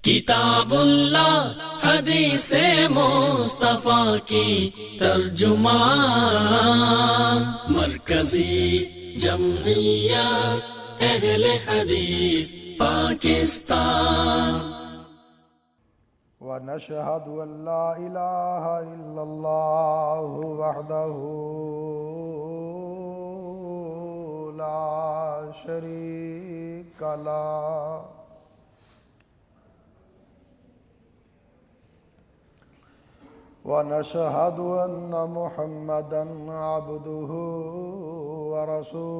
کتاب اللہ حدیث مصطفیٰ کی ترجمان، مرکزی جمعیت اہل حدیث پاکستان۔ ونشهد أن لا إله إلا الله وحده لا شريك له ونشهد أن محمدًا عبده ورسوله،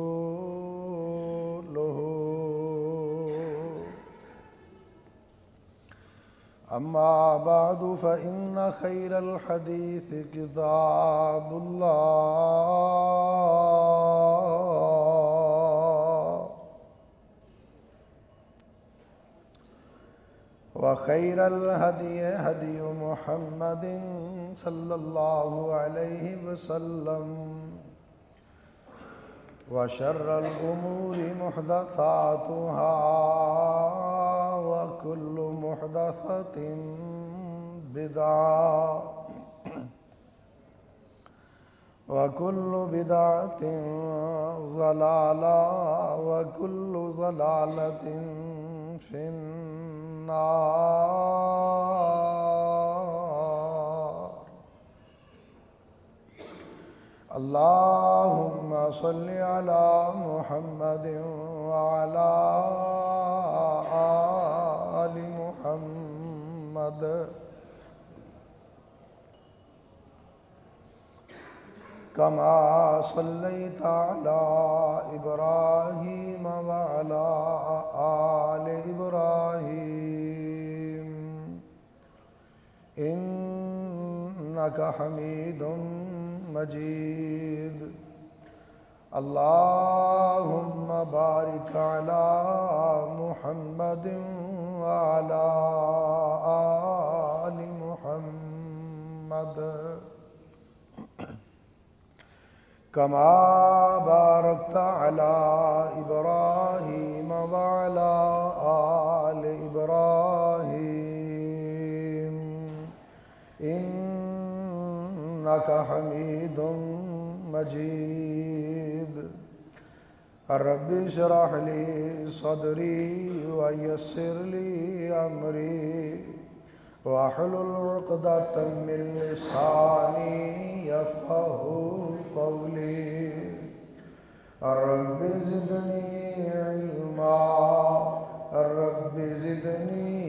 أما بعد فإن خير الحديث كتاب الله، وخير الهدي هدي محمد صلى الله عليه وسلم، وشر الأمور محدثاتها، وكل محدثة بدعة، وكل بدعة ضلالة، وكل ضلالة في النار۔ اللهم صل على محمد وعلى آل محمد كما صليت على إبراهيم وعلى آل إبراهيم إنك حميد مجيد۔ اللهم بارك على محمد وعلى آل محمد كما باركت على إبراهيم وعلى آل إبراهيم إنك حميد مجيد۔ رب اشرح لي صدري ويسر لي أمري واحلل عقدة من لساني يفقهوا قولي۔ رب زدني علما، رب زدني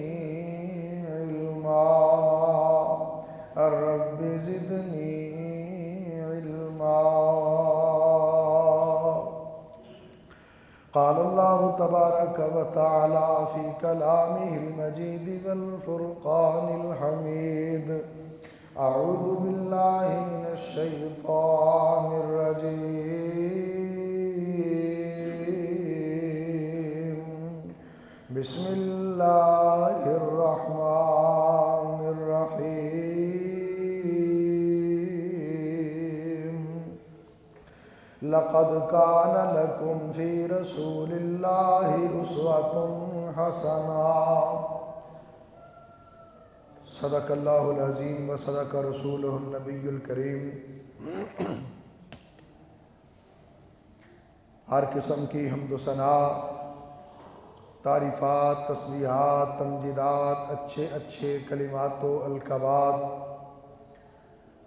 علما، رب زدني علما۔ قال الله تبارك وتعالى في كلامه المجيد والفرقان الحميد، أعوذ بالله من الشيطان الرجيم، بسم الله الرحمن الرحيم۔ لقد كان لكم في رسول الله أسوة حسنة۔ صدق اللہ العظیم و صدق رسولہ النبی الکریم۔ ہر قسم کی حمد و ثنا، تعریفات، تسبیحات، تمجیدات، اچھے اچھے کلمات و القابات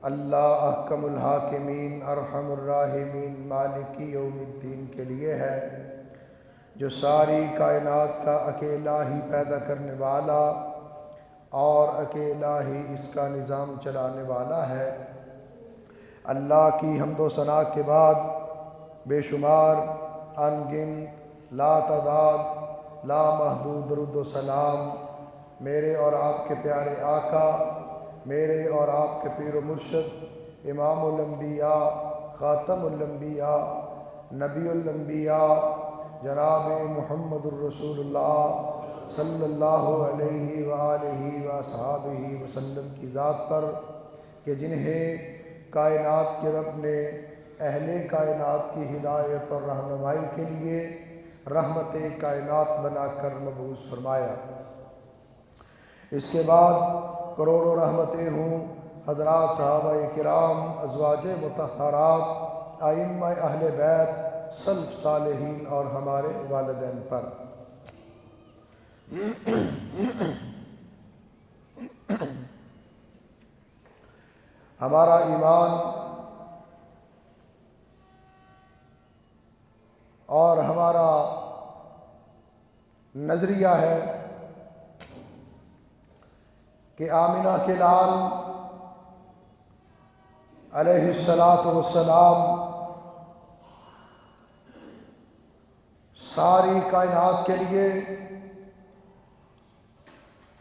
اللہ احکم الحاکمین ارحم الراحمین مالک یوم الدین کے لیے ہے، جو ساری کائنات کا اکیلا ہی پیدا کرنے والا اور اکیلا ہی اس کا نظام چلانے والا ہے۔ اللہ کی حمد و ثنا کے بعد بے شمار انگنت لا تعداد لا محدود درود و سلام میرے اور آپ کے پیارے آقا، میرے اور آپ کے پیر و مرشد، امام الانبیاء، خاتم الانبیاء، نبی الانبیاء، جناب محمد الرسول اللہ صلی اللہ علیہ وآلہ وصحابہ وسلم کی ذات پر، کہ جنہیں کائنات کے رب نے اہل کائنات کی ہدایت اور رہنمائی کے لیے رحمت کائنات بنا کر مبعوث فرمایا۔ اس کے بعد کروڑوں رحمتیں ہوں حضرات صحابہ کرام، ازواج مطہرات، ائمہ اہل بیت، سلف صالحین اور ہمارے والدین پر۔ ہمارا ایمان اور ہمارا نظریہ ہے کہ آمنہ کے لال علیہ السلام ساری کائنات کے لیے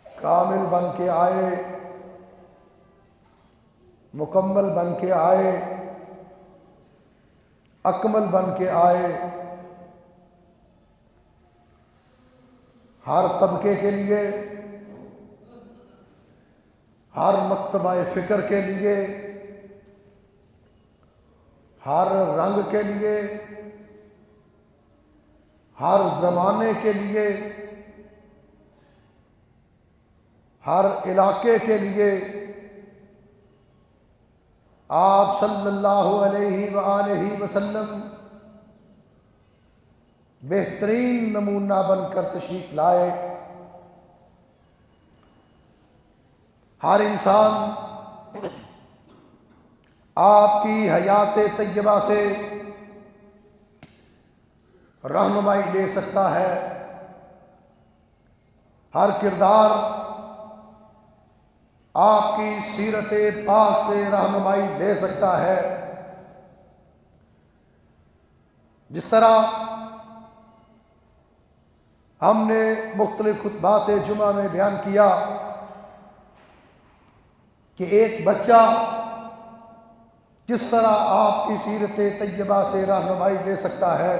کامل بن کے آئے، مکمل بن کے آئے، اکمل بن کے آئے، ہر طبقے کے لیے، ہر مکتبہ فکر کے لیے، ہر رنگ کے لیے، ہر زمانے کے لیے، ہر علاقے کے لیے آپ صلی اللہ علیہ وآلہ وسلم بہترین نمونہ بن کر تشریف لائے۔ ہر انسان آپ کی حیات طیبہ سے رہنمائی لے سکتا ہے، ہر کردار آپ کی سیرت پاک سے رہنمائی لے سکتا ہے۔ جس طرح ہم نے مختلف خطبات جمعہ میں بیان کیا کہ ایک بچہ کس طرح آپ کی سیرت طیبہ سے رہنمائی لے سکتا ہے،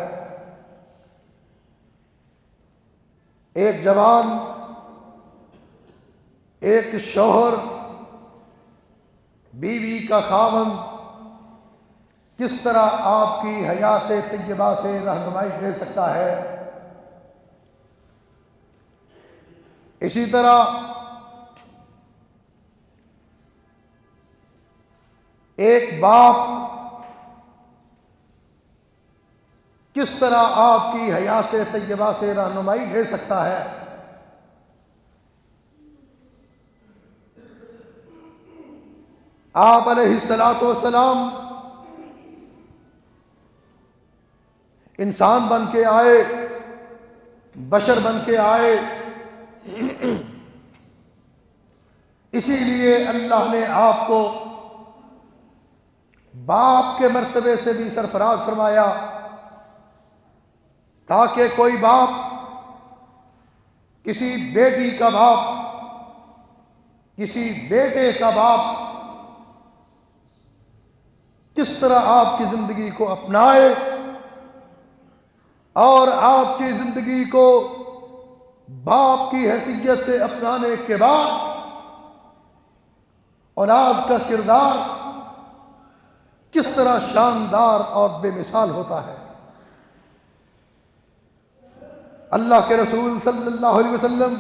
ایک جوان، ایک شوہر، بیوی کا خاوند کس طرح آپ کی حیات طیبہ سے رہنمائی لے سکتا ہے، اسی طرح ایک باپ کس طرح آپ کی حیات طیبہ سے رہنمائی لے سکتا ہے۔ آپ علیہ السلام انسان بن کے آئے، بشر بن کے آئے، اسی لیے اللہ نے آپ کو باپ کے مرتبے سے بھی سرفراز فرمایا، تاکہ کوئی باپ کسی بیٹی کا باپ، کسی بیٹے کا باپ کس طرح آپ کی زندگی کو اپنائے اور آپ کی زندگی کو باپ کی حیثیت سے اپنانے کے بعد اولاد کا کردار کس طرح شاندار اور بے مثال ہوتا ہے۔ اللہ کے رسول صلی اللہ علیہ وسلم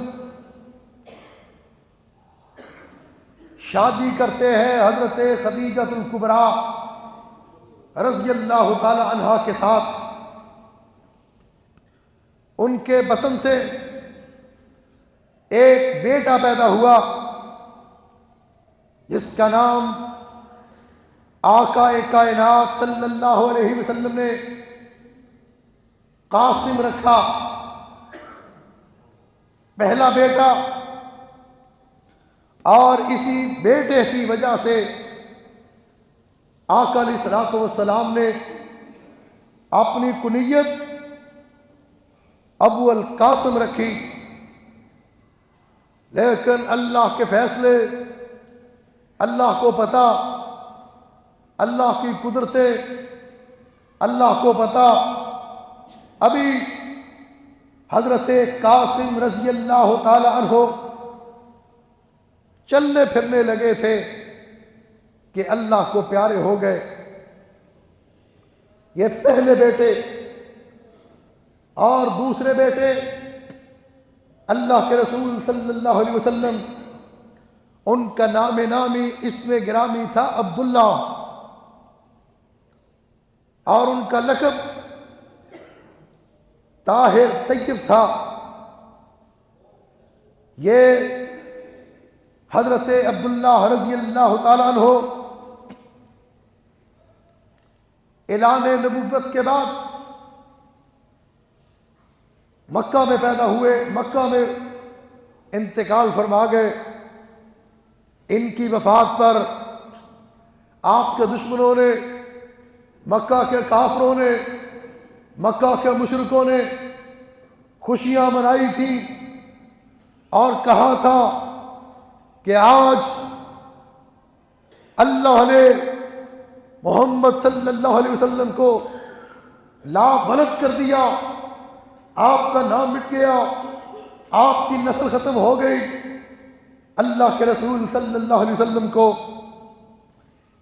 شادی کرتے ہیں حضرت خدیجہ الکبریٰ رضی اللہ تعالی عنہا کے ساتھ۔ ان کے بطن سے ایک بیٹا پیدا ہوا جس کا نام آقا کائنات صلی اللہ علیہ وسلم نے قاسم رکھا، پہلا بیٹا، اور اسی بیٹے کی وجہ سے آقا علیہ الصلوۃ والسلام نے اپنی کنیت ابو القاسم رکھی۔ لیکن اللہ کے فیصلے، اللہ کو پتہ، اللہ کی قدرتیں اللہ کو پتہ، ابھی حضرت قاسم رضی اللہ تعالی عنہ چلنے پھرنے لگے تھے کہ اللہ کو پیارے ہو گئے۔ یہ پہلے بیٹے اور دوسرے بیٹے اللہ کے رسول صلی اللہ علیہ وسلم ان کا نام نامی اسم گرامی تھا عبداللہ، اور ان کا لقب طاہر طیب تھا۔ یہ حضرت عبداللہ رضی اللہ تعالیٰ عنہ اعلان نبوت کے بعد مکہ میں پیدا ہوئے، مکہ میں انتقال فرما گئے۔ ان کی وفات پر آپ کے دشمنوں نے، مکہ کے کافروں نے، مکہ کے مشرکوں نے خوشیاں منائی تھیں اور کہا تھا کہ آج اللہ نے محمد صلی اللہ علیہ وسلم کو لامبالغ کر دیا، آپ کا نام مٹ گیا، آپ کی نسل ختم ہو گئی۔ اللہ کے رسول صلی اللہ علیہ وسلم کو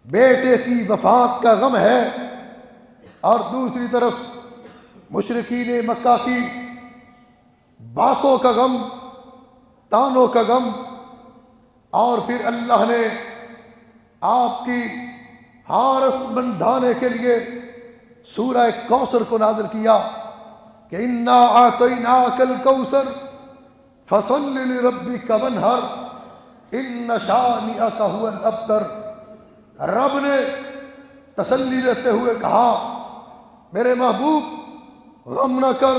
بیٹے کی وفات کا غم ہے، اور دوسری طرف مشرکین مکہ کی باتوں کا غم، تانوں کا غم، اور پھر اللہ نے آپ کی حارس بندھانے کے لیے سورہ کوثر کو نازل کیا کہ انا اعطیناک الکوثر فصل لربک وانحر ان شانئک هو الابتر۔ رب نے تسلی دیتے ہوئے کہا میرے محبوب غم نہ کر،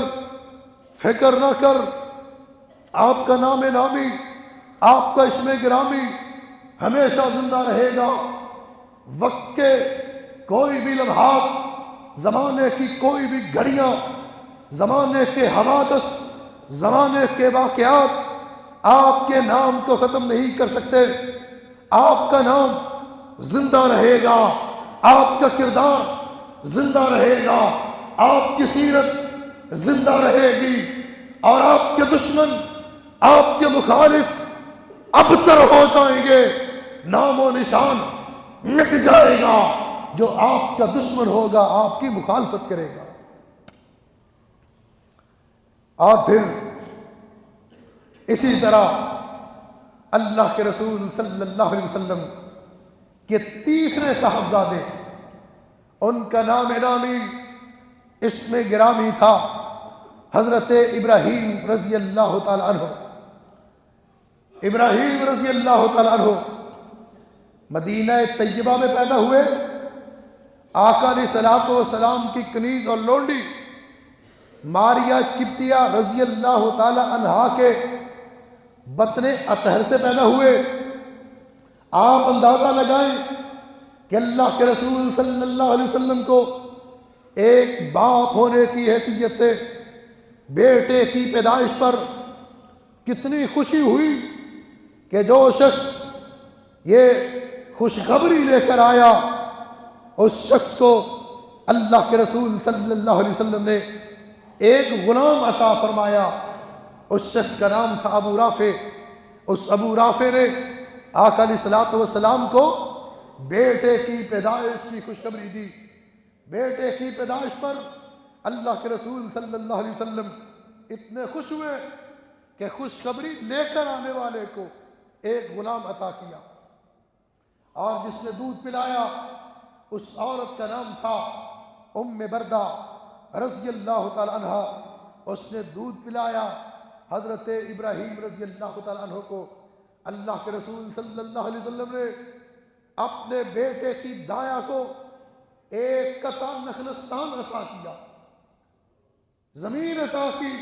فکر نہ کر، آپ کا نام نامی، آپ کا اسم گرامی ہمیشہ زندہ رہے گا۔ وقت کے کوئی بھی لمحات، زمانے کی کوئی بھی گھڑیاں، زمانے کے حوادث، زمانے کے واقعات آپ کے نام کو ختم نہیں کر سکتے۔ آپ کا نام زندہ رہے گا، آپ کا کردار زندہ رہے گا، آپ کی سیرت زندہ رہے گی، اور آپ کے دشمن، آپ کے مخالف ابتر ہو جائیں گے، نام و نشان مٹ جائے گا۔ جو آپ کا دشمن ہوگا آپ کی مخالفت کرے گا۔ اور پھر اسی طرح اللہ کے رسول صلی اللہ علیہ وسلم کے تیسرے صاحبزادے، ان کا نام نامی اسم گرامی تھا حضرت ابراہیم رضی اللہ تعالی عنہ۔ ابراہیم رضی اللہ تعالی عنہ مدینہ طیبہ میں پیدا ہوئے۔ آقا علیہ الصلوۃ والسلام کی کنیز اور لونڈی ماریہ قبطیہ رضی اللہ تعالی عنہا کے بطن اطہر سے پیدا ہوئے۔ آپ اندازہ لگائیں کہ اللہ کے رسول صلی اللہ علیہ وسلم کو ایک باپ ہونے کی حیثیت سے بیٹے کی پیدائش پر کتنی خوشی ہوئی کہ جو شخص یہ خوشخبری لے کر آیا، اس شخص کو اللہ کے رسول صلی اللہ علیہ وسلم نے ایک غلام عطا فرمایا۔ اس شخص کا نام تھا ابو رافع۔ اس ابو رافع نے آقا علیہ الصلوۃ والسلام کو بیٹے کی پیدائش کی خوشخبری دی۔ بیٹے کی پیدائش پر اللہ کے رسول صلی اللہ علیہ وسلم اتنے خوش ہوئے کہ خوشخبری لے کر آنے والے کو ایک غلام عطا کیا، اور جس نے دودھ پلایا اس عورت کا نام تھا ام بردہ رضی اللہ تعالی عنہ۔ اس نے دودھ پلایا حضرت ابراہیم رضی اللہ تعالی عنہ کو۔ اللہ کے رسول صلی اللہ علیہ وسلم نے اپنے بیٹے کی دایا کو ایک قطع نخلستان عطا کیا، زمین عطا کی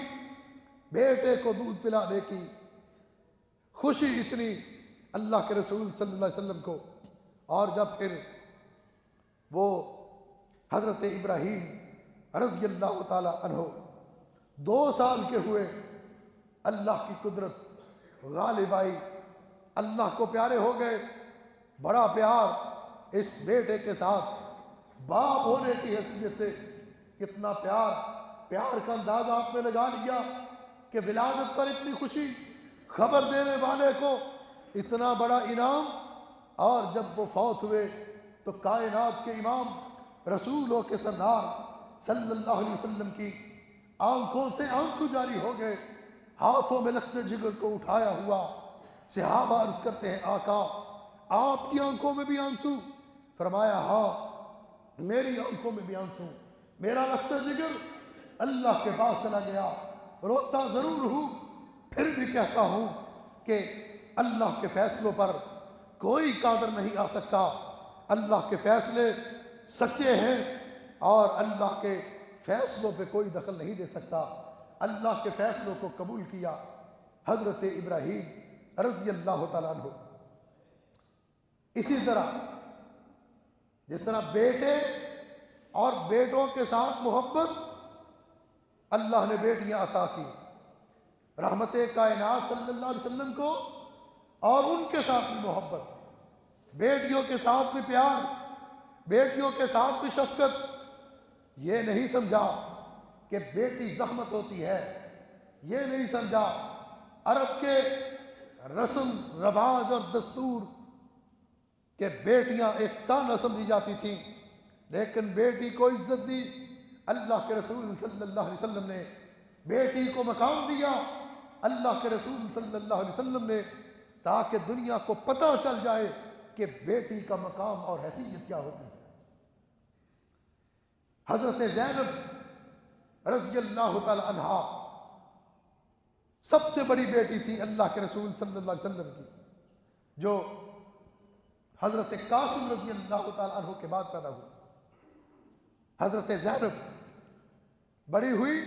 بیٹے کو دودھ پلانے کی۔ خوشی اتنی اللہ کے رسول صلی اللہ علیہ وسلم کو۔ اور جب پھر وہ حضرت ابراہیم رضی اللہ تعالی عنہ 2 سال کے ہوئے، اللہ کی قدرت غالب آئی، اللہ کو پیارے ہو گئے۔ بڑا پیار اس بیٹے کے ساتھ، باپ ہونے کی حیثیت سے کتنا پیار کا اندازہ آپ نے لگا لیا کہ ولادت پر اتنی خوشی، خبر دینے والے کو اتنا بڑا انعام۔ اور جب وہ فوت ہوئے تو کائنات کے امام، رسولوں کے سردار صلی اللہ علیہ وسلم کی آنکھوں سے آنسو جاری ہو گئے۔ ہاتھوں میں لخت جگر کو اٹھایا ہوا صحابہ عرض کرتے ہیں آقا آپ کی آنکھوں میں بھی آنسو؟ فرمایا ہاں میری آنکھوں میں بھی آنسو، میرا لخت جگر اللہ کے پاس چلا گیا، روتا ضرور ہوں پھر بھی کہتا ہوں کہ اللہ کے فیصلوں پر کوئی قادر نہیں آ سکتا، اللہ کے فیصلے سچے ہیں اور اللہ کے فیصلوں پہ کوئی دخل نہیں دے سکتا۔ اللہ کے فیصلوں کو قبول کیا حضرت ابراہیم رضی اللہ تعالیٰ عنہ۔ اسی طرح جس طرح بیٹے اور بیٹوں کے ساتھ محبت اللہ نے بیٹیاں عطا کی، رحمت کائنات صلی اللہ علیہ وسلم کو، اور ان کے ساتھ بھی محبت، بیٹیوں کے ساتھ بھی پیار، بیٹیوں کے ساتھ بھی شفقت۔ یہ نہیں سمجھا کہ بیٹی زحمت ہوتی ہے، یہ نہیں سمجھا عرب کے رسم رواج اور دستور کہ بیٹیاں ایک تانا سمجھی جاتی تھیں، لیکن بیٹی کو عزت دی اللہ کے رسول صلی اللہ علیہ وسلم نے، بیٹی کو مقام دیا اللہ کے رسول صلی اللہ علیہ وسلم نے، تاکہ دنیا کو پتہ چل جائے کہ بیٹی کا مقام اور حیثیت کیا ہوتی ہے۔ حضرت زینب رضی اللہ تعالی عنہا سب سے بڑی بیٹی تھی اللہ کے رسول صلی اللہ علیہ وسلم کی، جو حضرت قاسم رضی اللہ تعالی عنہ کے بعد پیدا ہوئی۔ حضرت زینب بڑی ہوئی،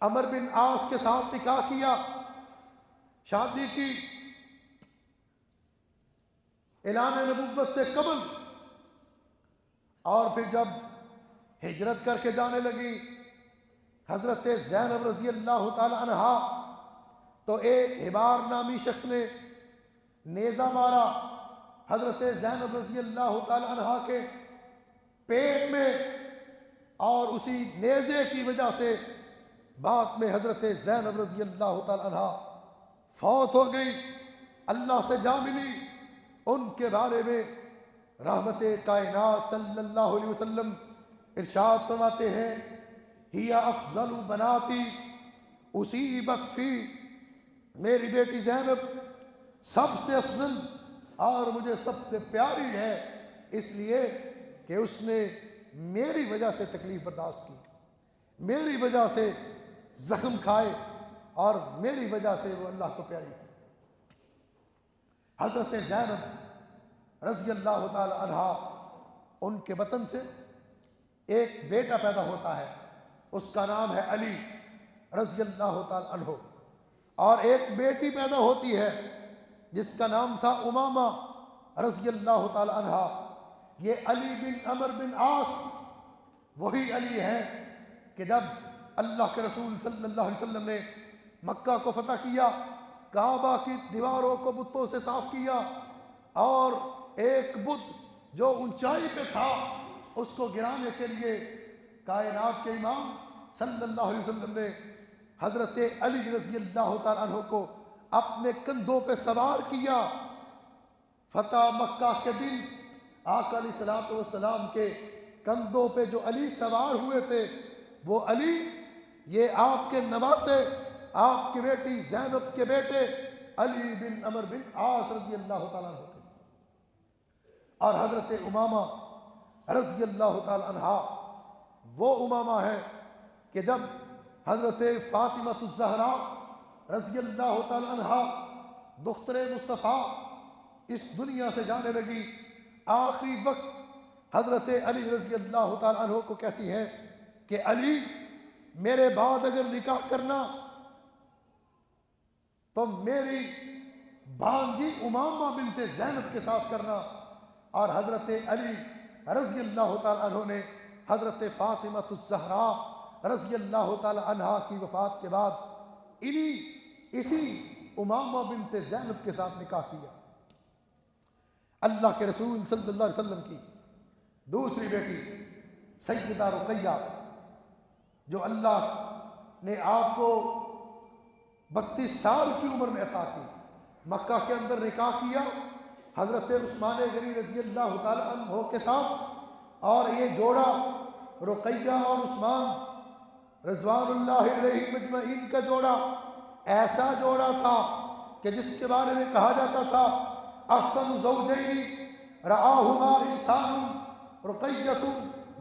عمر بن عاص کے ساتھ نکاح کیا، شادی کی، اعلان نبوت سے قبل، اور پھر جب ہجرت کر کے جانے لگی حضرت زینب رضی اللہ تعالی عنہا، تو ایک حبار نامی شخص نے نیزہ مارا حضرت زینب رضی اللہ تعالی عنہا کے پیٹ میں، اور اسی نیزے کی وجہ سے بعد میں حضرت زینب رضی اللہ تعالی عنہا فوت ہو گئی، اللہ سے جا ملی۔ ان کے بارے میں رحمت کائنات صلی اللہ علیہ وسلم ارشاد فرماتے ہیں، ہی افضل بناتی اصیبت فی، میری بیٹی زینب سب سے افضل اور مجھے سب سے پیاری ہے، اس لیے کہ اس نے میری وجہ سے تکلیف برداشت کی، میری وجہ سے زخم کھائے، اور میری وجہ سے وہ اللہ کو پیاری ہے۔ حضرت زینب رضی اللہ تعالی عنہا، ان کے بطن سے ایک بیٹا پیدا ہوتا ہے، اس کا نام ہے علی رضی اللہ تعالی عنہ، اور ایک بیٹی پیدا ہوتی ہے جس کا نام تھا امامہ رضی اللہ تعالی عنہا۔ یہ علی بن عمر بن عاص وہی علی ہیں کہ جب اللہ کے رسول صلی اللہ علیہ وسلم نے مکہ کو فتح کیا، کعبہ کی دیواروں کو بتوں سے صاف کیا، اور ایک بت جو اونچائی پہ تھا اس کو گرانے کے لیے کائنات کے امام صلی اللہ علیہ وسلم نے حضرت علی رضی اللہ تعالیٰ عنہ کو اپنے کندھوں پہ سوار کیا۔ فتح مکہ کے دن آقا علیہ الصلوۃ والسلام کے کندھوں پہ جو علی سوار ہوئے تھے، وہ علی یہ آپ کے نواسے، آپ کی بیٹی زینب کے بیٹے علی بن عمر بن عاص رضی اللہ تعالیٰ عنہ تھے۔ اور حضرت امامہ رضی اللہ تعالیٰ عنہا وہ امامہ ہے کہ جب حضرت فاطمہ الزہرا رضی اللہ تعالیٰ عنہا دختر مصطفیٰ اس دنیا سے جانے لگی، آخری وقت حضرت علی رضی اللہ تعالیٰ عنہ کو کہتی ہیں کہ علی میرے بعد اگر نکاح کرنا تو میری بھانجی امامہ بنت زینب کے ساتھ کرنا۔ اور حضرت علی رضی اللہ تعالیٰ عنہ نے حضرت فاطمہ الزہرا رضی اللہ تعالیٰ عنہا کی وفات کے بعد اسی امامہ بنت زینب کے ساتھ نکاح کیا۔ اللہ کے رسول صلی اللہ علیہ وسلم کی دوسری بیٹی سیدہ رقیہ، جو اللہ نے آپ کو 32 سال کی عمر میں عطا کی، مکہ کے اندر نکاح کیا حضرت عثمان غنی رضی اللہ تعالی عنہ کے ساتھ، اور یہ جوڑا رقیہ اور عثمان رضوان اللہ علیہ مجمعین کا جوڑا ایسا جوڑا تھا کہ جس کے بارے میں کہا جاتا تھا احسن زوجین رآہما انسان رقیۃ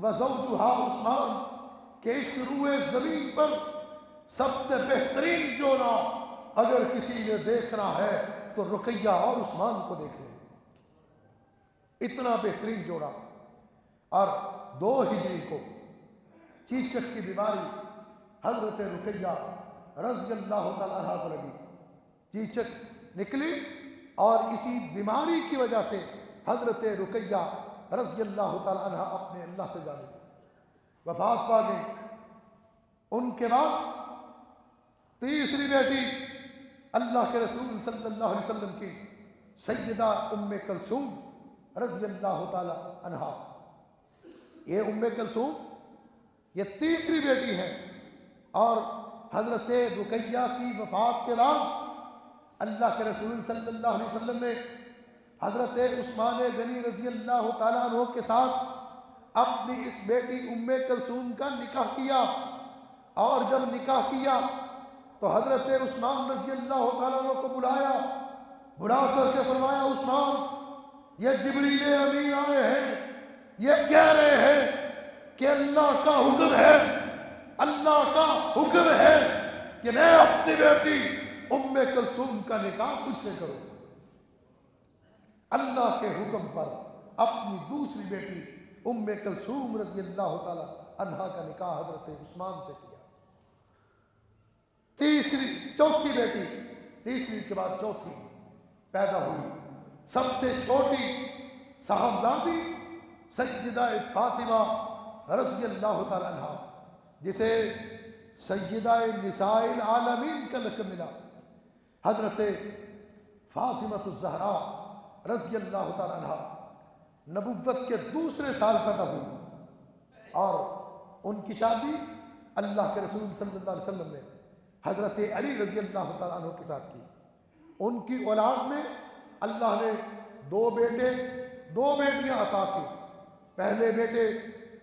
وزوجہا عثمان، کہ اس روئے زمین پر سب سے بہترین جوڑا اگر کسی نے دیکھنا ہے تو رقیہ اور عثمان کو دیکھ لیں، اتنا بہترین جوڑا۔ اور 2 ہجری کو چیچک کی بیماری حضرت رقیہ رضی اللہ تعالیٰ عنہ کو لگی، چیچک نکلی اور اسی بیماری کی وجہ سے حضرت رقیہ رضی اللہ تعالیٰ عنہ اپنے اللہ سے جانے وفات پا گئی۔ ان کے بعد تیسری بیٹی اللہ کے رسول صلی اللہ علیہ وسلم کی سیدہ ام کلثوم رضی اللہ تعالیٰ عنہ، یہ ام کلثوم یہ تیسری بیٹی ہے، اور حضرت رقیہ کی وفات کے بعد اللہ کے رسول صلی اللہ علیہ وسلم نے حضرت عثمان غنی رضی اللہ تعالیٰ عنہ کے ساتھ اپنی اس بیٹی ام کلثوم کا نکاح کیا، اور جب نکاح کیا تو حضرت عثمان رضی اللہ تعالیٰ عنہ کو بلا کر کے فرمایا عثمان، یہ جبریل امین آئے ہیں، یہ کہہ رہے ہیں کہ اللہ کا حکم ہے، اللہ کا حکم ہے کہ میں اپنی بیٹی ام کلثوم کا نکاح تجھ سے کروں۔ اللہ کے حکم پر اپنی دوسری بیٹی ام کلثوم رضی اللہ تعالی عنہا کا نکاح حضرت عثمان سے کیا۔ چوتھی بیٹی، تیسری کے بعد چوتھی پیدا ہوئی، سب سے چھوٹی صاحبزادی سیدہ فاطمہ رضی اللہ تعالی عنہا، جسے سیدہ نساء العالمین کا لقب ملا۔ حضرت فاطمہ الزہرا رضی اللہ تعالی عنہا نبوت کے دوسرے سال پیدا ہوئی، اور ان کی شادی اللہ کے رسول صلی اللہ علیہ وسلم نے حضرت علی رضی اللہ تعالیٰ عنہ کے ساتھ کی۔ ان کی اولاد میں اللہ نے 2 بیٹے 2 بیٹیاں عطا کی۔ پہلے بیٹے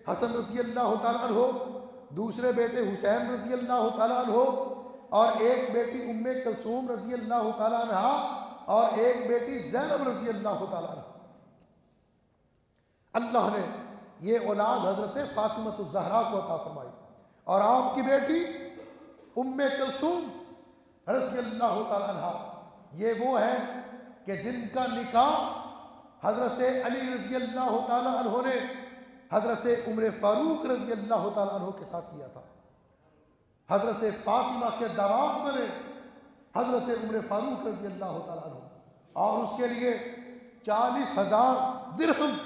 حسن رضی اللہ تعالیٰ عنہ، دوسرے بیٹے حسین رضی اللہ تعالیٰ عنہ، اور ایک بیٹی ام کلثوم رضی اللہ تعالیٰ عنہ، اور ایک بیٹی زینب رضی اللہ تعالیٰ عنہ۔ اللہ نے یہ اولاد حضرت فاطمہ الزہرا کو عطا فرمائی، اور آپ کی بیٹی ام کلثوم رضی اللہ تعالیٰ عنہ یہ وہ ہے کہ جن کا نکاح حضرت علی رضی اللہ تعالیٰ عنہ نے حضرت عمر فاروق رضی اللہ تعالیٰ عنہ کے ساتھ کیا تھا۔ حضرت فاطمہ کے داماد بنے حضرت عمر فاروق رضی اللہ تعالیٰ عنہ، اور اس کے لیے 40,000 درہم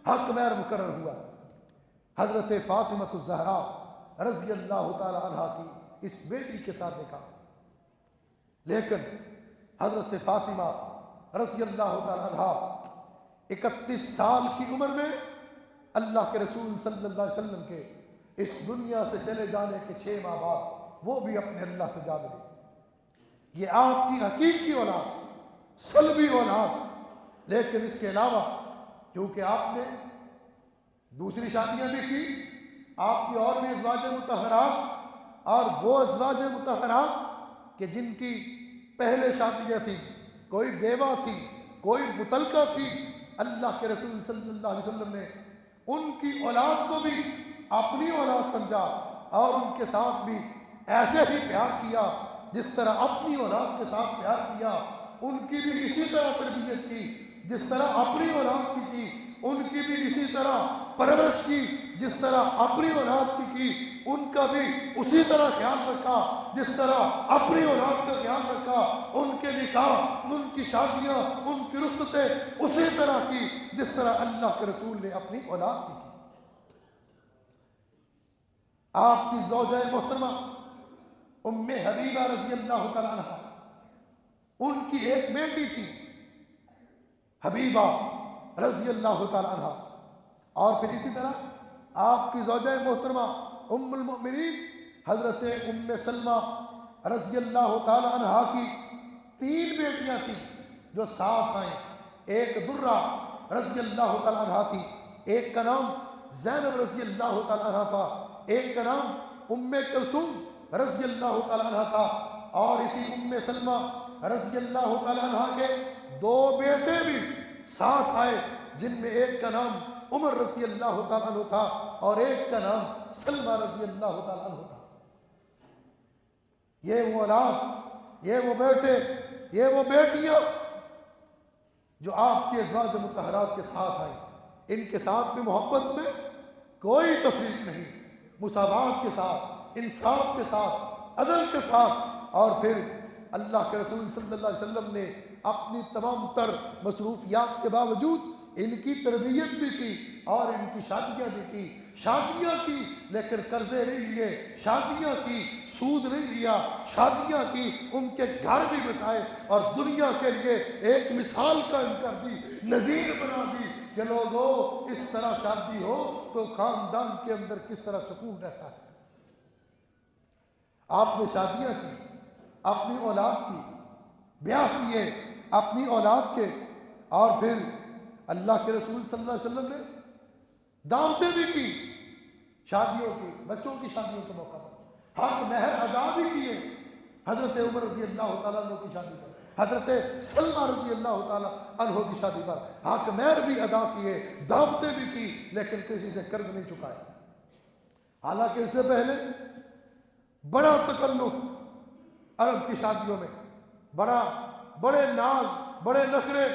حق مہر مقرر ہوا۔ حضرت فاطمہ الزہرا رضی اللہ تعالیٰ عنہ کی اس بیٹی کے ساتھ نکاح، لیکن حضرت فاطمہ رضی اللہ تعالیٰ عنہ 31 سال کی عمر میں اللہ کے رسول صلی اللہ علیہ وسلم کے اس دنیا سے چلے جانے کے 6 ماہ بعد وہ بھی اپنے اللہ سے جا ملی۔ یہ آپ کی حقیقی اولاد، سلبی اولاد، لیکن اس کے علاوہ کیونکہ آپ نے دوسری شادیاں بھی کی، آپ کی اور بھی ازواج مطہرات، اور وہ ازواج مطہرات کہ جن کی پہلے شادیاں تھیں، کوئی بیوہ تھی، کوئی مطلقہ تھی، اللہ کے رسول صلی اللہ علیہ وسلم نے ان کی اولاد کو بھی اپنی اولاد سمجھا، اور ان کے ساتھ بھی ایسے ہی پیار کیا جس طرح اپنی اولاد کے ساتھ پیار کیا، ان کی بھی اسی طرح تربیت کی جس طرح اپنی اولاد کی، ان کی بھی اسی طرح پرورش کی جس طرح اپنی اولاد کی، ان کا بھی اسی طرح خیال رکھا جس طرح اپنی اولاد کا خیال رکھا، ان کے نکاح، ان کی شادیاں، ان کی رخصتیں اسی طرح کی جس طرح اللہ کے رسول نے اپنی اولاد کی۔ آپ کی زوجہ محترمہ ام حبیبہ رضی اللہ تعالیٰ عنہ، ان کی ایک بیٹی تھی حبیبہ رضی اللہ تعالیٰ عنہ، اور پھر اسی طرح آپ کی زوجہ محترمہ ام المؤمنین حضرت ام سلمہ رضی اللہ تعالیٰ عنہ کی 3 بیٹیاں تھیں جو ساتھ آئیں۔ ایک درہ رضی اللہ تعالیٰ عنہ تھی، ایک کا نام زینب رضی اللہ تعالیٰ عنہ تھا، ایک کا نام کلثوم رضی اللہ تعالیٰ عنہ تھا، اور اسی سلمہ رضی اللہ تعالیٰ عنہ کے 2 بیٹے بھی ساتھ آئے، جن میں ایک کا نام عمر رضی اللہ تعالیٰ عنہ تھا اور ایک کا نام سلمہ رضی اللہ تعالیٰ عنہ تھا۔ یہ وہ اولاد، یہ وہ بیٹے، یہ وہ بیٹیاں جو آپ کے ازواج مطہرات کے ساتھ آئیں، ان کے ساتھ بھی محبت میں کوئی تفریق نہیں، مساوات کے ساتھ، انصاف کے ساتھ، عدل کے ساتھ۔ اور پھر اللہ کے رسول صلی اللہ علیہ وسلم نے اپنی تمام تر مصروفیات کے باوجود ان کی تربیت بھی کی اور ان کی شادیاں بھی کی، شادیاں کی لیکن قرضے نہیں لیے، شادیاں کی سود نہیں لیا، شادیاں کی ان کے گھر بھی بچائے اور دنیا کے لیے ایک مثال قائم کر دی، نظیر بنا دی کہ لوگوں اس طرح شادی ہو تو خاندان کے اندر کس طرح سکون رہتا ہے۔ آپ نے شادیاں کی، اپنی اولاد کی، بیاہ کیے اپنی اولاد کے، اور پھر اللہ کے رسول صلی اللہ علیہ وسلم نے دعوتیں بھی کی شادیوں کی، بچوں کی شادیوں کے موقع پر، حق مہر ادا بھی کیے، حضرت عمر رضی اللہ تعالیٰ عنہ کی شادی پر، حضرت سلمہ رضی اللہ تعالیٰ عنہ کی شادی پر حق مہر بھی ادا کیے، دعوتیں بھی کی، لیکن کسی سے قرض نہیں چکائے۔ حالانکہ اس سے پہلے بڑا تکلف عرب کی شادیوں میں، بڑے ناز، بڑے نخرے،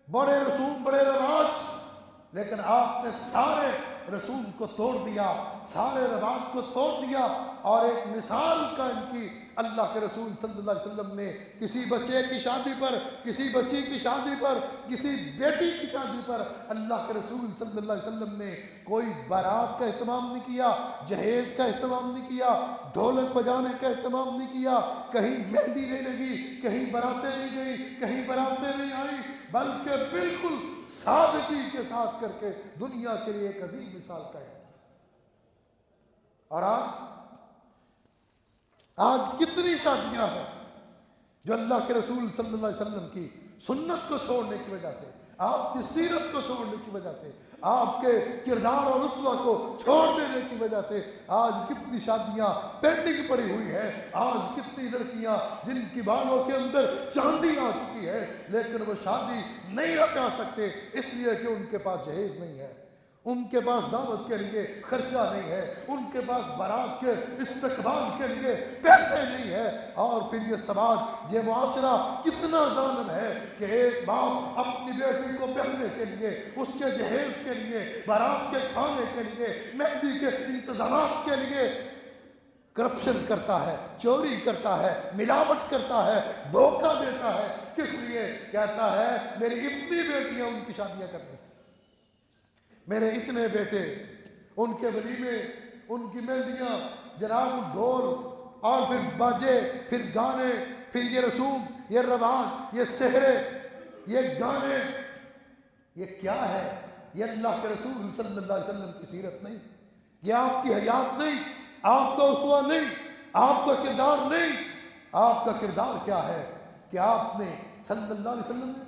بڑے رسوم، بڑے رواج، لیکن آپ نے سارے رسوم کو توڑ دیا، سارے رواج کو توڑ دیا اور ایک مثال قائم کی۔ اللہ کے رسول صلی اللہ علیہ وسلم نے کسی بچے کی شادی پر، کسی بچی کی شادی پر، کسی بیٹی کی شادی پر اللہ کے رسول صلی اللہ علیہ وسلم نے کوئی بارات کا اہتمام نہیں کیا، جہیز کا اہتمام نہیں کیا، ڈھولک بجانے کا اہتمام نہیں کیا، کہیں مہندی نہیں لگی، کہیں براتیں نہیں گئی، کہیں براتیں نہیں آئی، بلکہ بالکل سادگی کے ساتھ کر کے دنیا کے لیے ایک عظیم مثال قائم۔ اور آج کتنی شادیاں ہیں جو اللہ کے رسول صلی اللہ علیہ وسلم کی سنت کو چھوڑنے کی وجہ سے، آپ کی سیرت کو چھوڑنے کی وجہ سے، آپ کے کردار اور اسوہ کو چھوڑ دینے کی وجہ سے آج کتنی شادیاں پینڈنگ پڑی ہوئی ہیں، آج کتنی لڑکیاں جن کی بالوں کے اندر چاندی آ چکی ہے لیکن وہ شادی نہیں رچا سکتے، اس لیے کہ ان کے پاس جہیز نہیں ہے، ان کے پاس دعوت کے لیے خرچہ نہیں ہے، ان کے پاس بارات کے استقبال کے لیے پیسے نہیں ہے۔ اور پھر یہ سماج، یہ معاشرہ کتنا ظالم ہے کہ ایک باپ اپنی بیٹی کو پہننے کے لیے، اس کے جہیز کے لیے، بارات کے کھانے کے لیے، مہندی کے انتظامات کے لیے کرپشن کرتا ہے، چوری کرتا ہے، ملاوٹ کرتا ہے، دھوکہ دیتا ہے۔ کس لیے؟ کہتا ہے میری اتنی بیٹیاں ان کی شادیاں کرنی، میرے اتنے بیٹے، ان کے ولیمے، ان کی مہندیاں، جناب ڈھول اور پھر باجے، پھر گانے، پھر یہ رسوم، یہ رواج، یہ سحرے، یہ گانے، یہ کیا ہے؟ یہ اللہ کے رسول صلی اللہ علیہ وسلم کی سیرت نہیں، یہ آپ کی حیات نہیں، آپ کا اسوہ نہیں، آپ کا کردار نہیں۔ آپ کا کردار کیا ہے کہ آپ نے صلی اللہ علیہ وسلم نے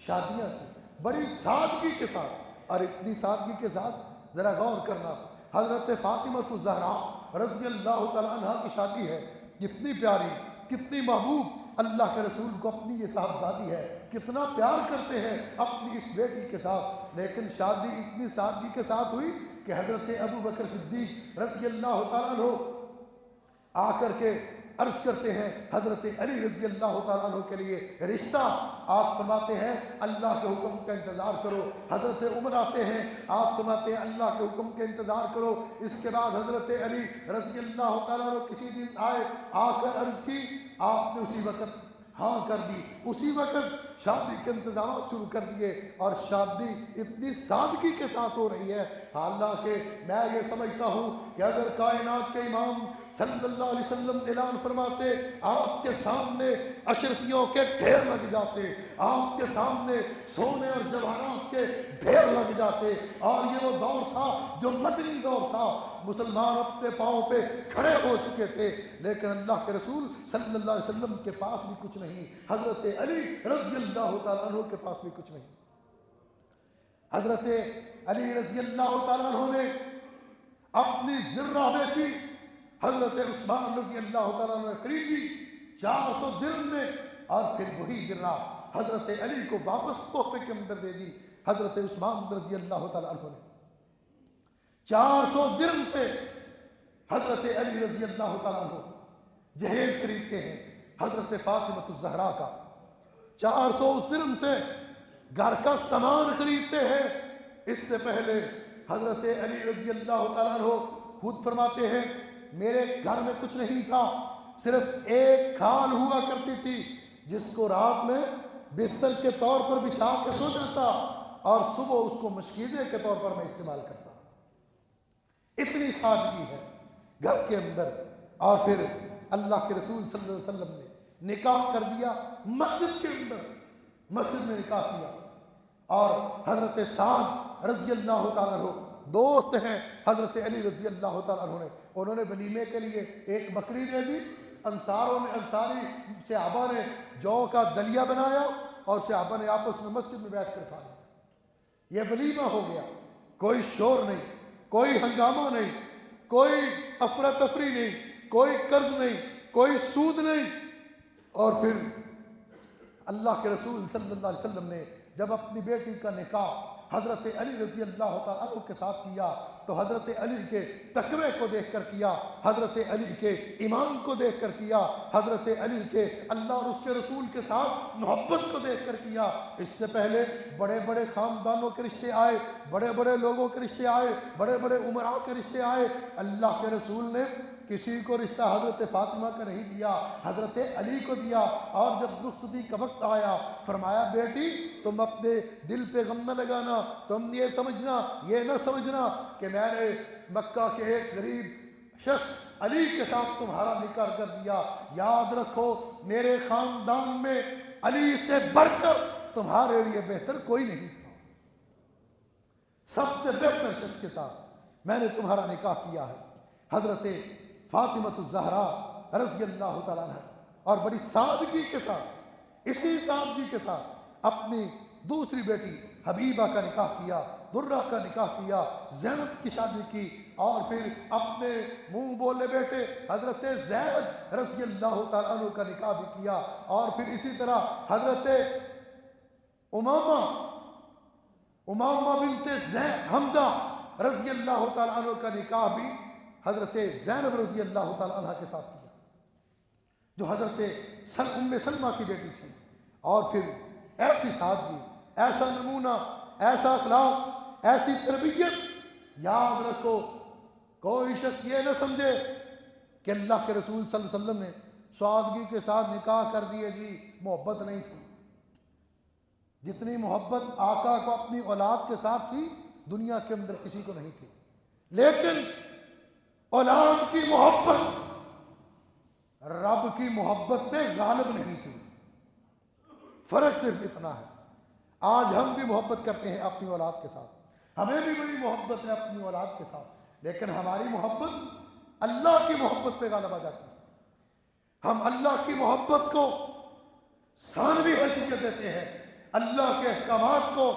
شادیاں کی بڑی سادگی کے ساتھ، اور اتنی سادگی کے ساتھ ذرا غور کرنا، حضرت فاطمہ الزہراء رضی اللہ تعالیٰ عنہ کی شادی ہے، کتنی پیاری، کتنی محبوب، اللہ کے رسول کو اپنی یہ صاحبزادی ہے، کتنا پیار کرتے ہیں اپنی اس بیٹی کے ساتھ، لیکن شادی اتنی سادگی کے ساتھ ہوئی کہ حضرت ابو بکر صدیق رضی اللہ تعالیٰ عنہ آ کر کے عرض کرتے ہیں حضرت علی رضی اللہ تعالیٰ عنہ کے لیے رشتہ، آپ فرماتے ہیں اللہ کے حکم کا انتظار کرو۔ حضرت عمر آتے ہیں، آپ فرماتے ہیں اللہ کے حکم کا انتظار کرو۔ اس کے بعد حضرت علی رضی اللہ تعالیٰ عنہ کسی دن آئے، آ کر عرض کی، آپ نے اسی وقت ہاں کر دی، اسی وقت شادی کے انتظامات شروع کر دیے، اور شادی اتنی سادگی کے ساتھ ہو رہی ہے۔ حالانکہ میں یہ سمجھتا ہوں کہ اگر کائنات کے امام صلی اللہ علیہ وسلم اعلان فرماتے، آپ کے سامنے اشرفیوں کے ڈھیر لگ جاتے، آپ کے سامنے سونے اور جواہرات کے ڈھیر لگ جاتے، اور یہ وہ دور تھا جو مدنی دور تھا، مسلمان اپنے پاؤں پہ کھڑے ہو چکے تھے، لیکن اللہ کے رسول صلی اللہ علیہ وسلم کے پاس بھی کچھ نہیں، حضرت علی رضی اللہ تعالیٰ عنہ کے پاس بھی کچھ نہیں۔ حضرت علی رضی اللہ تعالیٰ عنہ نے اپنی ذرہ بیچی، حضرت عثمان رضی اللہ تعالیٰ عنہ نے خریدی 400 درہم میں، اور پھر وہی درہ حضرت علی کو واپس تحفے کے اندر دے دی حضرت عثمان رضی اللہ تعالیٰ عنہ نے۔ 400 درہم سے حضرت علی رضی اللہ تعالیٰ عنہ جہیز خریدتے ہیں حضرت فاطمہ الزہرا کا، 400 درہم سے گھر کا سامان خریدتے ہیں۔ اس سے پہلے حضرت علی رضی اللہ تعالیٰ عنہ خود فرماتے ہیں میرے گھر میں کچھ نہیں تھا، صرف ایک کھال ہوا کرتی تھی جس کو رات میں بستر کے طور پر بچھا کے سو جاتا، اور صبح اس کو مشکیزے کے طور پر میں استعمال کرتا۔ اتنی سادگی ہے گھر کے اندر۔ اور پھر اللہ کے رسول صلی اللہ علیہ وسلم نے نکاح کر دیا مسجد کے اندر، مسجد میں نکاح کیا، اور حضرت سعد رضی اللہ تعالیٰ عنہ دوست ہیں حضرت علی رضی اللہ تعالیٰ عنہ نے، انہوں نے ولیمے کے لیے ایک بکری دے دی۔ انصاری صحابہ نے جو کا دلیا بنایا اور صحابہ نے آپس میں مسجد میں بیٹھ کر کھا لیا۔ یہ ولیمہ ہو گیا، کوئی شور نہیں، کوئی ہنگامہ نہیں، کوئی افراتفری نہیں، کوئی قرض نہیں، کوئی سود نہیں۔ اور پھر اللہ کے رسول صلی اللہ علیہ وسلم نے جب اپنی بیٹی کا نکاح حضرت علی رضی اللہ تعالیٰ عنہ کے ساتھ کیا تو حضرت علی کے تقوی کو دیکھ کر کیا، حضرت علی کے ایمان کو دیکھ کر کیا، حضرت علی کے اللہ اور اس کے رسول کے ساتھ محبت کو دیکھ کر کیا۔ اس سے پہلے بڑے بڑے خاندانوں کے رشتے آئے، بڑے بڑے لوگوں کے رشتے آئے، بڑے بڑے عمراء کے رشتے آئے، اللہ کے رسول نے کسی کو رشتہ حضرت فاطمہ کا نہیں دیا، حضرت علی کو دیا۔ اور جب رخصتی کا وقت آیا فرمایا بیٹی تم اپنے دل پہ غم نہ لگانا، تم یہ سمجھنا، یہ نہ سمجھنا کہ میں نے مکہ کے ایک غریب شخص علی کے ساتھ تمہارا نکاح کر دیا، یاد رکھو میرے خاندان میں علی سے بڑھ کر تمہارے لیے بہتر کوئی نہیں تھا، سب سے بہتر شخص کے ساتھ میں نے تمہارا نکاح کیا ہے۔ حضرت فاطمہ الزہرا رضی اللہ تعالیٰ عنہ اور بڑی سادگی کے ساتھ، اسی سادگی کے ساتھ اپنی دوسری بیٹی حبیبہ کا نکاح کیا، درہ کا نکاح کیا، زینب کی شادی کی، اور پھر اپنے منہ بولے بیٹے حضرت زید رضی اللہ تعالیٰ عنہ کا نکاح بھی کیا، اور پھر اسی طرح حضرت امامہ بنت حمزہ رضی اللہ تعالیٰ عنہ کا نکاح بھی حضرت زینب رضی اللہ تعالیٰ عنہ کے ساتھ کیا، جو حضرت ام سلمہ کی بیٹی تھی۔ اور پھر ایسی سادگی، ایسا نمونہ، ایسا اخلاق، ایسی تربیت۔ یاد رکھو کوئی شخص یہ نہ سمجھے کہ اللہ کے رسول صلی اللہ علیہ وسلم نے سادگی کے ساتھ نکاح کر دیے جی محبت نہیں تھی۔ جتنی محبت آقا کو اپنی اولاد کے ساتھ تھی دنیا کے اندر کسی کو نہیں تھی، لیکن اولاد کی محبت رب کی محبت پہ غالب نہیں تھی۔ فرق صرف اتنا ہے، آج ہم بھی محبت کرتے ہیں اپنی اولاد کے ساتھ، ہمیں بھی بڑی محبت ہے اپنی اولاد کے ساتھ، لیکن ہماری محبت اللہ کی محبت پہ غالب آ جاتی ہے۔ ہم اللہ کی محبت کو ثانوی حیثیت دیتے ہیں، اللہ کے احکامات کو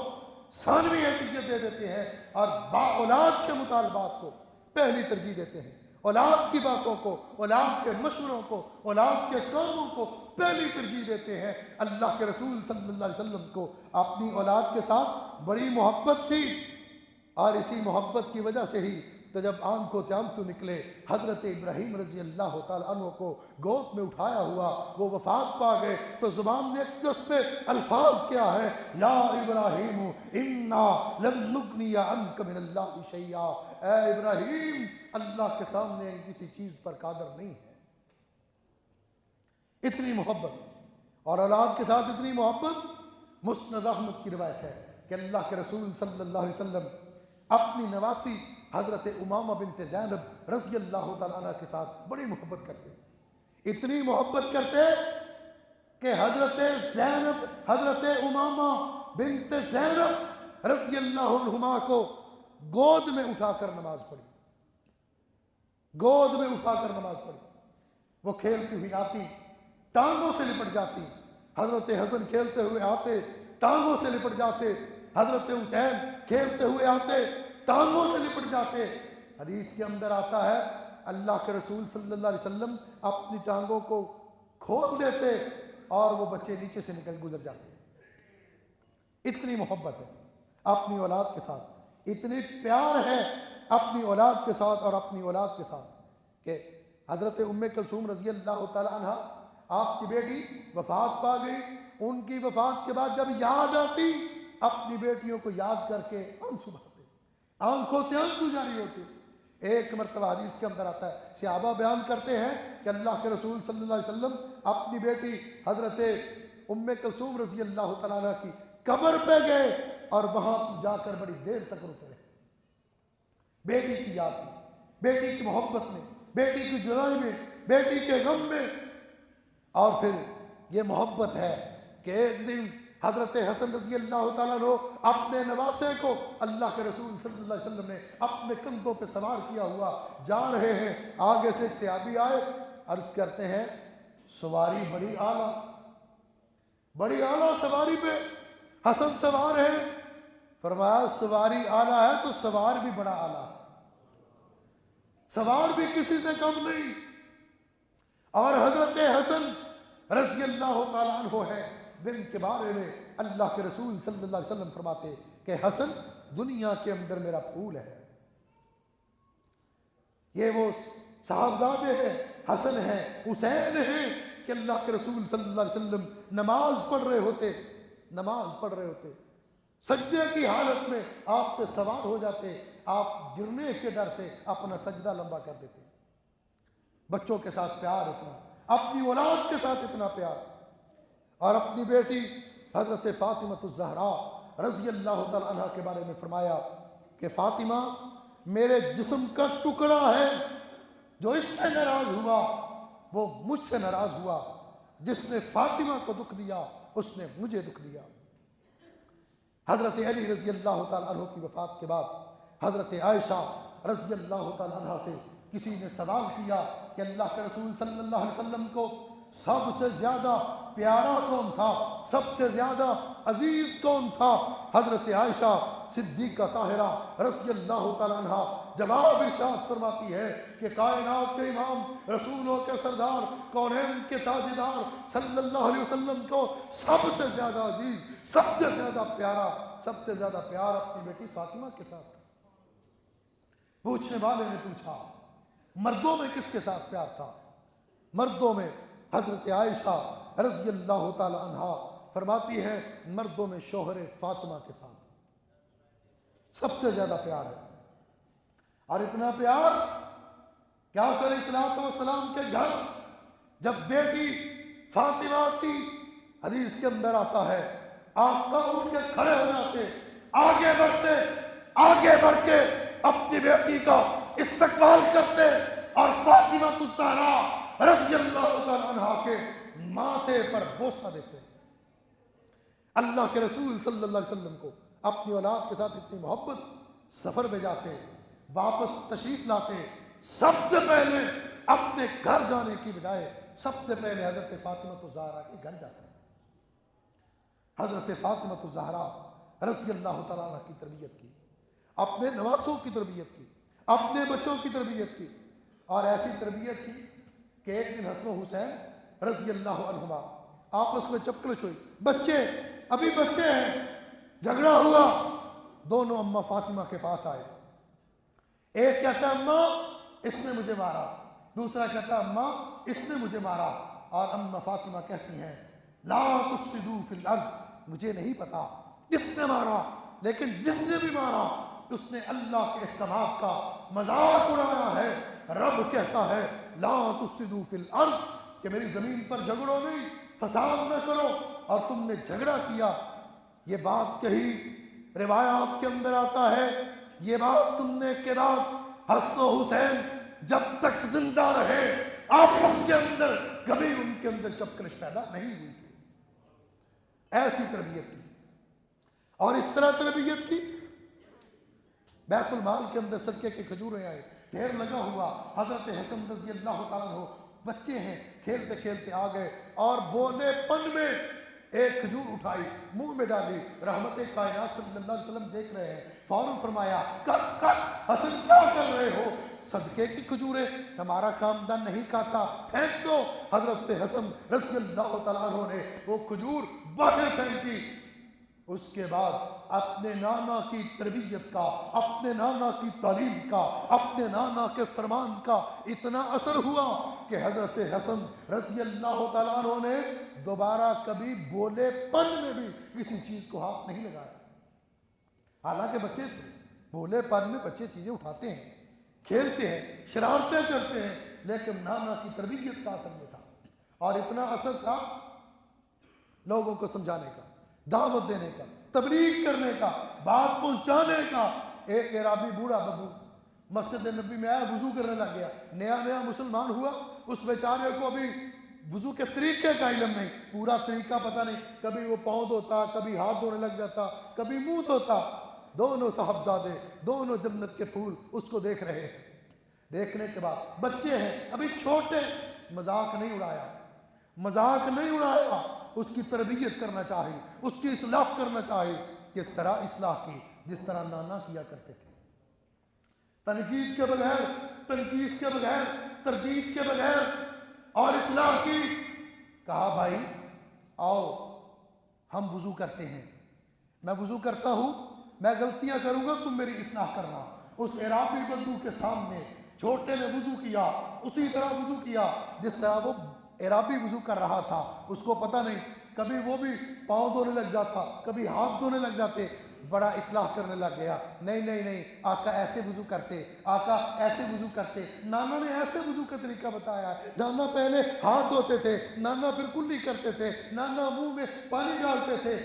ثانوی حیثیت دے دیتے ہیں، اور با اولاد کے مطالبات کو پہلی ترجیح دیتے ہیں، اولاد کی باتوں کو، اولاد کے مشوروں کو، اولاد کے کاموں کو پہلی ترجیح دیتے ہیں۔ اللہ کے رسول صلی اللہ علیہ وسلم کو اپنی اولاد کے ساتھ بڑی محبت تھی، اور اسی محبت کی وجہ سے ہی تو جب آنکھوں سے آنسو نکلے حضرت ابراہیم رضی اللہ تعالیٰ عنہ کو گود میں اٹھایا ہوا، وہ وفات پا گئے، تو زبان میں اس پہ الفاظ کیا ہے، یا ابراہیم انا لن نغنی عنک من اللہ شیئا، اے ابراہیم اللہ کے سامنے کسی چیز پر قادر نہیں ہے۔ اتنی محبت، اور اولاد کے ساتھ اتنی محبت۔ مسند احمد کی روایت ہے کہ اللہ کے رسول صلی اللہ علیہ وسلم اپنی نواسی حضرت امامہ بنت زینب رضی اللہ تعالیٰ عنہ کے ساتھ بڑی محبت کرتے، اتنی محبت کرتے کہ حضرت امامہ بنت زینب رضی اللہ عنہما کو گود میں اٹھا کر نماز پڑھی، گود میں اٹھا کر نماز پڑھی۔ وہ کھیلتی ہوئی آتی، ٹانگوں سے لپٹ جاتی، حضرت حسن کھیلتے ہوئے آتے، ٹانگوں سے لپٹ جاتے، حضرت حسین کھیلتے ہوئے آتے، ٹانگوں سے لپٹ جاتے۔ حدیث کے اندر آتا ہے اللہ کے رسول صلی اللہ علیہ وسلم اپنی ٹانگوں کو کھول دیتے اور وہ بچے نیچے سے نکل گزر جاتے. اتنی محبت ہے اپنی اولاد کے ساتھ, اتنی پیار ہے اپنی اولاد کے ساتھ اور اپنی اولاد کے ساتھ کہ حضرت ام کلثوم رضی اللہ تعالی عنہ, آپ کی بیٹی وفات پا گئی, ان کی وفات کے بعد جب یاد آتی اپنی بیٹیوں کو یاد کر کے آنسو بہاتے, آنکھوں سے آنسو جاری ہوتے. ایک مرتبہ حدیث کے اندر آتا ہے, صحابہ بیان کرتے ہیں کہ اللہ کے رسول صلی اللہ علیہ وسلم اپنی بیٹی حضرت ام کلثوم رضی اللہ تعالیٰ عنہ کی قبر پہ گئے اور وہاں جا کر بڑی دیر تک روتے رہے, بیٹی کی یاد میں, بیٹی کی محبت میں, بیٹی کی جدائی میں, بیٹی کے غم میں. اور پھر یہ محبت ہے کہ ایک دن حضرت حسن رضی اللہ تعالیٰ عنہ اپنے نواسے کو اللہ کے رسول صلی اللہ علیہ وسلم نے اپنے کندھوں پہ سوار کیا ہوا جا رہے ہیں. آگے سے ایک صحابی آئے, عرض کرتے ہیں سواری بڑی اعلیٰ, بڑی اعلیٰ سواری پہ حسن سوار ہے. فرمایا سواری اعلیٰ ہے تو سوار بھی بڑا اعلیٰ, سوار بھی کسی سے کم نہیں. اور حضرت حسن رضی اللہ تعالیٰ عنہ ہے, دن کے بارے میں اللہ کے رسول صلی اللہ علیہ وسلم فرماتے کہ حسن دنیا کے اندر میرا پھول ہے. یہ وہ صاحبزادے ہیں, حسن ہیں, حسین ہیں کہ اللہ کے رسول صلی اللہ علیہ وسلم نماز پڑھ رہے ہوتے, سجدے کی حالت میں آپ پہ سوار ہو جاتے, آپ گرنے کے ڈر سے اپنا سجدہ لمبا کر دیتے. بچوں کے ساتھ پیار اتنا, اپنی اولاد کے ساتھ اتنا پیار. اور اپنی بیٹی حضرت فاطمہ الزہراء رضی اللہ تعالی عنہ کے بارے میں فرمایا کہ فاطمہ میرے جسم کا ٹکڑا ہے, جو اس سے ناراض ہوا وہ مجھ سے ناراض ہوا, جس نے فاطمہ کو دکھ دیا اس نے مجھے دکھ دیا. حضرت علی رضی اللہ تعالی عنہ کی وفات کے بعد حضرت عائشہ رضی اللہ تعالی عنہ سے کسی نے سوال کیا کہ اللہ کے رسول صلی اللہ علیہ وسلم کو سب سے زیادہ پیارا کون تھا, سب سے زیادہ عزیز کون تھا؟ حضرت عائشہ صدیقہ طاہرہ رضی اللہ تعالی عنہ جواب ارشاد فرماتی ہے کہ کائنات کے امام, رسولوں کے سردار, کونین کے تاجدار صلی اللہ علیہ وسلم کو سب سے زیادہ عزیز, سب سے زیادہ پیارا, سب سے زیادہ پیار اپنی بیٹی فاطمہ کے ساتھ. پوچھنے والے نے پوچھا مردوں میں کس کے ساتھ پیار تھا؟ مردوں میں حضرت عائشہ رضی اللہ تعالی عنہا فرماتی ہے مردوں میں شوہر فاطمہ کے ساتھ سب سے زیادہ پیار ہے. اور اتنا پیار کیا کرے صلوات و سلام کے گھر جب بیٹی فاطمہ آتی, حدیث کے اندر آتا ہے آقا اٹھ کے کھڑے ہو جاتے, آگے بڑھ کے اپنی بیٹی کا استقبال کرتے اور فاطمہ الزہراء رضی اللہ تعالی عنہا کے ماتھے پر بوسہ دیتے. اللہ کے رسول صلی اللہ علیہ وسلم کو اپنی اولاد کے ساتھ اتنی محبت, سفر میں جاتے, واپس تشریف لاتے, سب سے پہلے اپنے گھر جانے کی بجائے سب سے پہلے حضرت فاطمہ الزہراء کے گھر جاتے. حضرت فاطمہ الزہراء رضی اللہ تعالیٰ عنہ کی تربیت کی, اپنے نواسوں کی تربیت کی, اپنے بچوں کی تربیت کی, اور ایسی تربیت کی کہ ایک دن حسن و حسین رضی اللہ عنہما آپس میں چپکلش ہوئی, بچے ابھی بچے ہیں, جھگڑا ہوا, دونوں اماں فاطمہ کے پاس آئے. ایک کہتا ہے اماں اس نے مجھے مارا, دوسرا کہتا ہے اماں اس نے مجھے مارا, اور اماں فاطمہ کہتی ہیں لا تفسدوا فی الارض, مجھے نہیں پتا کس نے مارا, لیکن جس نے بھی مارا اس نے اللہ کے احکامات کا مذاق اڑایا ہے. رب کہتا ہے لا تفسدوا فی الارض, کہ میری زمین پر جھگڑو نہیں, فساد نہ کرو, اور تم نے جھگڑا کیا. یہ بات کہی, روایات کے اندر آتا ہے یہ بات سننے کے بعد حسن و حسین جب تک زندہ رہے آپس کے اندر کبھی ان کے اندر چپکلش پیدا نہیں ہوئی تھی. ایسی تربیت کی, اور اس طرح تربیت کی بیت المال کے اندر صدقے کے کھجوریں آئے, ڈھیر لگا ہوا. حضرت حسن رضی اللہ تعالیٰ عنہ بچے ہیں, کھیلتے کھیلتے آ گئے اور بولے پن میں ایک کھجور اٹھائی, منہ میں ڈالی. رحمت کائنات صلی اللہ علیہ وسلم دیکھ رہے ہیں, فوراً فرمایا کٹ کٹ, حسن کیا کر رہے ہو؟ صدقے کی کھجوریں ہمارا خاندان نہیں کھاتا، پھینک دو۔ حضرت حسن رضی اللہ تعالیٰ عنہ نے وہ کھجور باہر پھینکی۔ اس کے بعد اپنے نانا کی تربیت کا، اپنے نانا کی تعلیم کا، اپنے نانا کے فرمان کا اتنا اثر ہوا کہ حضرت حسن رضی اللہ تعالیٰ عنہ نے دوبارہ کبھی بولے پن میں بھی کسی چیز کو ہاتھ نہیں لگایا۔ حالانکہ بچے تھے، بولے پن میں بچے چیزیں اٹھاتے ہیں، کھیلتے ہیں، شرارتیں کرتے ہیں، لیکن نانا کی تربیت کا اثر میں تھا، اور اتنا اثر تھا لوگوں کو سمجھانے کا، دعوت دینے کا، تبلیغ کرنے کا، بات پہنچانے کا۔ ایک عرابی بوڑھا ببو مسجد نبی میں آیا، وضو کرنے لگ گیا، نیا مسلمان ہوا، اس بیچارے کو ابھی وضو کے طریقے کا علم نہیں، پورا طریقہ پتہ نہیں، کبھی وہ پاؤں دھوتا، کبھی ہاتھ دھونے لگ جاتا، کبھی منہ دھوتا۔ دونوں صاحبزادے، دونوں جنت کے پھول اس کو دیکھ رہے ہیں۔ دیکھنے کے بعد بچے ہیں ابھی چھوٹے، مذاق نہیں اڑایا، مذاق نہیں اڑایا، اس کی تربیت کرنا چاہیے، اس کی اصلاح کرنا چاہیے۔ کس طرح اصلاح کی؟ جس طرح نانا کیا کرتے تھے، تنقید کے بغیر، تنقید کے بغیر، تردید کے بغیر، اور اصلاح کی۔ کہا بھائی آؤ ہم وضو کرتے ہیں، میں وضو کرتا ہوں، میں غلطیاں کروں گا، تم میری اصلاح کرنا۔ اس عراقی بندو کے سامنے چھوٹے نے وضو کیا، اسی طرح وضو کیا جس طرح وہ عرابی وضو کر رہا تھا۔ اس کو پتہ نہیں، کبھی وہ بھی پاؤں دھونے لگ جاتا، کبھی ہاتھ دھونے لگ جاتے، بڑا اصلاح کرنے لگ گیا۔ نہیں آقا ایسے وضو کرتے، آقا ایسے وضو کرتے، نانا نے ایسے وضو کا طریقہ بتایا ہے، نانا پہلے ہاتھ دھوتے تھے، نانا پھر کلی کرتے تھے، نانا منہ میں پانی ڈالتے تھے۔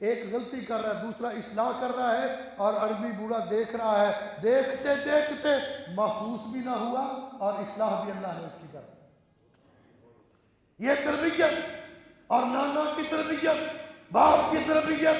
ایک غلطی کر رہا ہے، دوسرا اصلاح کر رہا ہے، اور عربی بوڑھا دیکھ رہا ہے۔ دیکھتے دیکھتے محسوس بھی نہ ہوا اور اصلاح بھی اللہ نے اس کی کر دی۔ یہ تربیت اور نانا کی تربیت، باپ کی تربیت،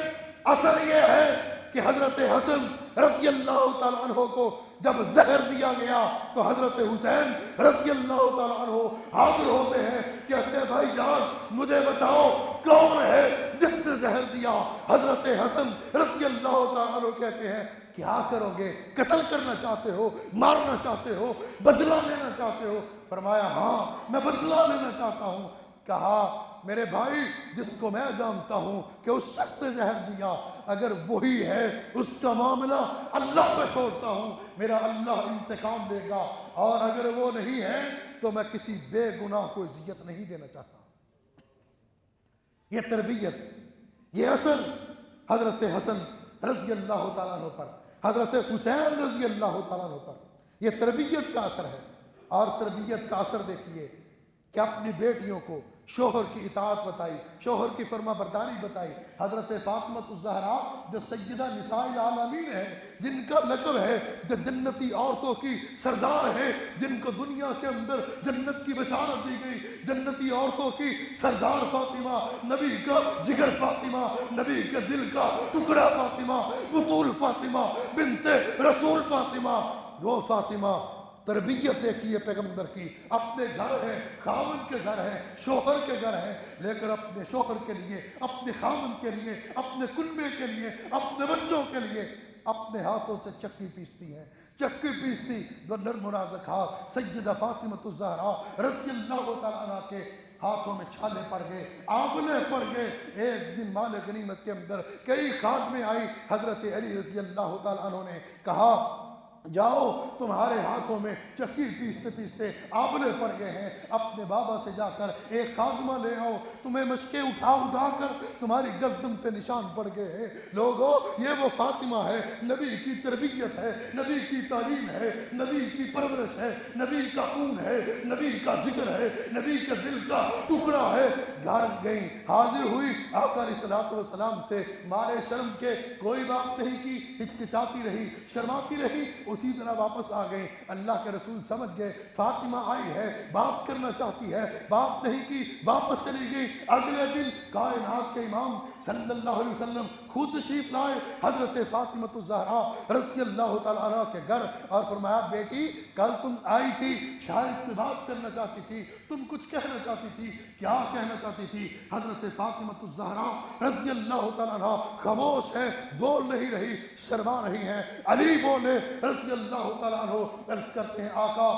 اثر یہ ہے کہ حضرت حسن رضی اللہ تعالیٰ عنہ کو جب زہر دیا گیا تو حضرت حسین رضی اللہ تعالیٰ عنہ حاضر ہوتے ہیں، کہتے ہیں بھائی جان مجھے بتاؤ کون ہے جس نے زہر دیا؟ حضرت حسن رضی اللہ تعالیٰ عنہ کہتے ہیں کیا کرو گے؟ قتل کرنا چاہتے ہو؟ مارنا چاہتے ہو؟ بدلہ لینا چاہتے ہو؟ فرمایا ہاں میں بدلہ لینا چاہتا ہوں۔ کہا میرے بھائی جس کو میں جانتا ہوں کہ اس شخص نے زہر دیا، اگر وہی ہے اس کا معاملہ اللہ پہ چھوڑتا ہوں، میرا اللہ انتقام دے گا، اور اگر وہ نہیں ہے تو میں کسی بے گناہ کو اذیت نہیں دینا چاہتا۔ یہ تربیت، یہ اثر حضرت حسن رضی اللہ تعالیٰ عنہ پر، حضرت حسین رضی اللہ تعالیٰ عنہ پر، یہ تربیت کا اثر ہے۔ اور تربیت کا اثر دیکھیے کہ اپنی بیٹیوں کو شوہر کی اطاعت بتائی، شوہر کی فرما برداری بتائی۔ حضرت فاطمہ الزہرا جو سیدہ نساء العالمین ہے، جن کا لقب ہے، جو جنتی عورتوں کی سردار ہے، جن کو دنیا کے اندر جنت کی بشارت دی گئی، جنتی عورتوں کی سردار فاطمہ، نبی کا جگر فاطمہ، نبی کے دل کا ٹکڑا فاطمہ، بطول فاطمہ، بنت رسول فاطمہ، وہ فاطمہ تربیت دیکھیے پیغمبر کی، اپنے گھر ہے، خاوند کے گھر ہے، شوہر کے گھر ہے، لیکن اپنے شوہر کے لیے، اپنے خاوند کے لیے، اپنے کنبے کے لیے، اپنے بچوں کے لیے اپنے ہاتھوں سے چکی پیستی ہیں، چکی پیستی جو نرم و نازک ہاتھ سیدہ فاطمہ الزہرا رضی اللہ تعالیٰ عنہ کے ہاتھوں میں چھالے پڑ گئے، آبلے پڑ گئے۔ ایک دن مال غنیمت کے اندر کئی خادمیں آئی، حضرت علی رضی اللہ تعالیٰ عنہ نے کہا جاؤ تمہارے ہاتھوں میں چکی پیستے پیستے آبلے پڑ گئے ہیں، اپنے بابا سے جا کر ایک خادمہ لے آؤ، تمہیں مشقیں اٹھا اٹھا کر تمہاری گردن پہ نشان پڑ گئے ہیں۔ لوگوں یہ وہ فاطمہ ہے، نبی کی تربیت ہے، نبی کی تعلیم ہے، نبی کی پرورش ہے، نبی کا خون ہے، نبی کا ذکر ہے، نبی کے دل کا ٹکڑا ہے۔ گھر گئیں، حاضر ہوئی، آقا علیہ الصلوۃ والسلام تھے، مارے شرم کے کوئی بات نہیں کی، ہچکچاتی رہی، شرماتی رہی، اسی طرح واپس آ گئے۔ اللہ کے رسول سمجھ گئے فاطمہ آئی ہے، بات کرنا چاہتی ہے، بات نہیں کی، واپس چلی گئی۔ اگلے دن کائنات کے امام صلی اللہ علیہ وسلم خود تشریف لائے حضرت فاطمہ الزہرا رضی اللہ تعالیٰ عنہ کے گھر، اور فرمایا بیٹی کل تم آئی تھی، شاید کوئی بات کرنا چاہتی تھی، تم کچھ کہنا چاہتی تھی، کیا کہنا چاہتی تھی؟ حضرت فاطمہ الزہرا رضی اللہ تعالیٰ عنہ خاموش ہے، بول نہیں رہی، شرما رہی ہیں۔ علی بولے رضی اللہ تعالیٰ عنہ، عرض کرتے ہیں آقا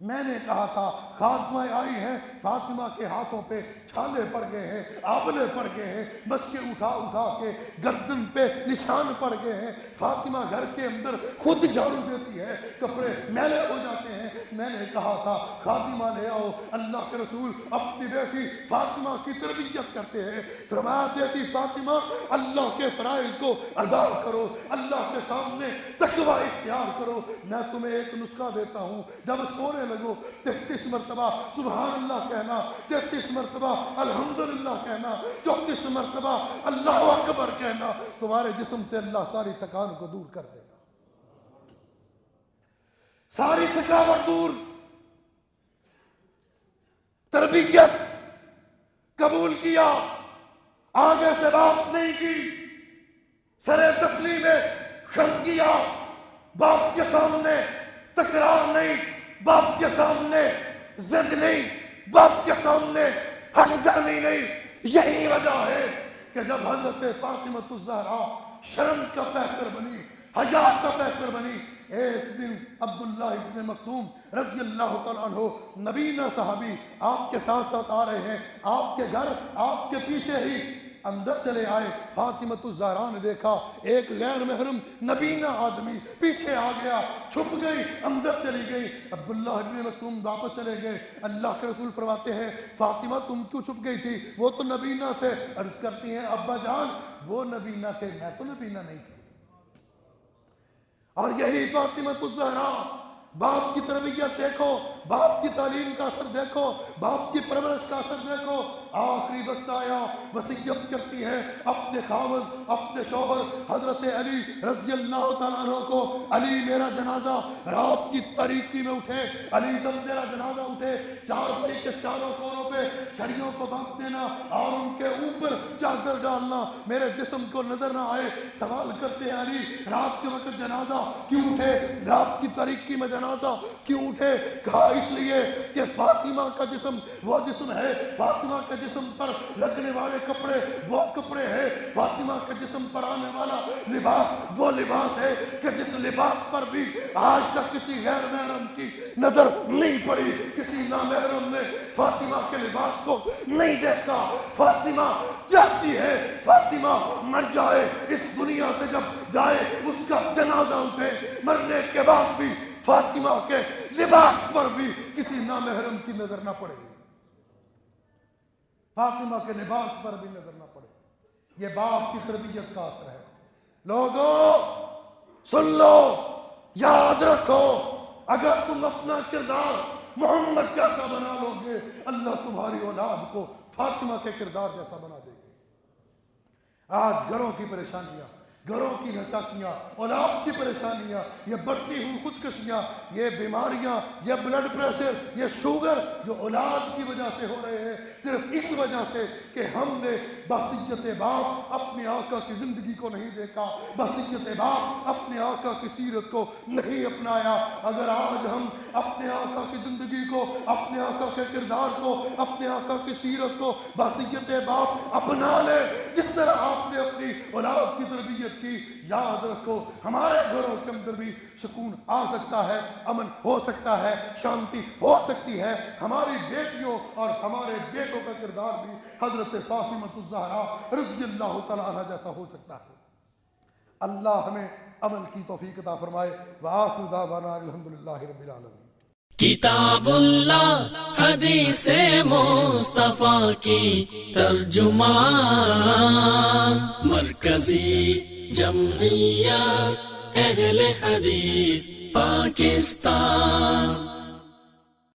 میں نے کہا تھا خاتمہ آئی ہیں، فاطمہ کے ہاتھوں پہ چھالے پڑ گئے ہیں، آبلے پڑ گئے ہیں، مشکیں اٹھا اٹھا کے گردن پہ نشان پڑ گئے ہیں، فاطمہ گھر کے اندر خود جھاڑو دیتی ہے، کپڑے میلے ہو جاتے ہیں۔ میں نے کہا تھا خاتمہ لے آؤ۔ اللہ کے رسول اپنی بیٹی فاطمہ کی تربیت کرتے ہیں، فرمایا بیٹی فاطمہ اللہ کے فرائض کو ادا کرو، اللہ کے سامنے تقوی اختیار کرو۔ میں تمہیں ایک نسخہ دیتا ہوں، جب سونے لگو 33 مرتبہ سبحان اللہ کہنا، 33 مرتبہ الحمدللہ کہنا، 34 مرتبہ اللہ اکبر کہنا، تمہارے جسم سے اللہ ساری تھکان کو دور کر دے گا، ساری تھکاوٹ دور۔ تربیت قبول کیا، آگے سے بات نہیں کی، سر تسلیم خم کیا، باپ کے سامنے تکرار نہیں، باپ کے سامنے ضد نہیں، باپ کے سامنے حق درمی نہیں۔ یہی وجہ ہے کہ جب حضرت فاطمہ الزہرا شرم کا پیکر بنی، حیا کا پیکر بنی، ایک دن عبداللہ ابن مکتوم رضی اللہ تعالیٰ عنہ نبینا صحابی آپ کے ساتھ ساتھ آ رہے ہیں، آپ کے گھر آپ کے پیچھے ہی اندر چلے آئے۔ فاطمہ الزہرا نے دیکھا ایک غیر محرم نبینا آدمی پیچھے آ گیا، چھپ گئی، اندر چلی گئی۔ عبداللہ ابن مکتوم واپس چلے گئے۔ اللہ کے رسول فرماتے ہیں فاطمہ تم کیوں چھپ گئی تھی؟ وہ تو نبینا تھے۔ عرض کرتی ہیں ابا جان وہ نبینا تھے، میں تو نبینا نہیں تھی۔ اور یہی فاطمہ الزہرا، باپ کی تربیت دیکھو، باپ کی تعلیم کا اثر دیکھو، باپ کی پرورش کا اثر دیکھو۔ آخری وقت آیا، وصیت کرتی ہے اپنے خاوند اپنے شوہر حضرت علی رضی اللہ تعالیٰ عنہ کو، علی میرا جنازہ رات کی تاریکی میں اٹھے، علی جب میرا جنازہ اٹھے چارپائی کے چاروں کونوں پہ چھڑیوں کو باندھ دینا اور ان کے اوپر چادر ڈالنا، میرے جسم کو نظر نہ آئے۔ سوال کرتے ہیں علی رات کے وقت جنازہ کیوں اٹھے، رات کی تاریکی میں جنازہ کیوں اٹھے؟ کہا اس لیے کہ فاطمہ کا جسم وہ جسم ہے، فاطمہ کے جسم پر لگنے والے کپڑے وہ کپڑے ہیں، فاطمہ کے جسم پر آنے والا لباس وہ لباس ہے کہ جس لباس پر بھی آج تک کسی غیر محرم کی نظر نہیں پڑی، کسی نامحرم نے فاطمہ کے لباس کو نہیں دیکھا۔ فاطمہ چاہتی ہے فاطمہ مر جائے، اس دنیا سے جب جائے اس کا جنازہ اٹھے، مرنے کے بعد بھی فاطمہ کے لباس پر بھی کسی نامحرم کی نظر نہ پڑے، فاطمہ کے لباس پر بھی نظر نہ پڑے۔ یہ باپ کی تربیت کا اثر ہے۔ لوگوں سن لو، یاد رکھو، اگر تم اپنا کردار محمد جیسا بنا لو گے، اللہ تمہاری اولاد کو فاطمہ کے کردار جیسا بنا دے گے۔ آج گھروں کی پریشانیاں، گھروں کی ناچاکیاں، اولاد کی پریشانیاں، یہ بڑھتی ہوئی خودکشیاں، یہ بیماریاں، یہ بلڈ پریشر، یہ شوگر جو اولاد کی وجہ سے ہو رہے ہیں، صرف اس وجہ سے کہ ہم نے بحثیت باپ اپنے آقا کی زندگی کو نہیں دیکھا، بحثیت باپ اپنے آقا کی سیرت کو نہیں اپنایا۔ اگر آج ہم اپنے آقا کی زندگی کو، اپنے آقا کے کردار کو، اپنے آقا کی سیرت کو بحثیت باپ اپنا لے جس طرح آپ نے اپنی اولاد کی تربیت کی، یاد رکھو ہمارے گھروں کے اندر بھی سکون آ سکتا ہے، امن ہو سکتا ہے، شانتی ہو سکتی ہے۔ ہماری بیٹیوں اور ہمارے بیٹوں کا کردار بھی حضرت فاطمہ الزہرا رضی اللہ تعالیٰ عنہ جیسا ہو سکتا ہے۔ اللہ ہمیں عمل کی توفیق عطا فرمائے۔ وآخر دعوانا الحمدللہ رب العالمین۔ کتاب اللہ حدیث مصطفیٰ کی ترجمان، مرکزی جمعیت اہل حدیث پاکستان۔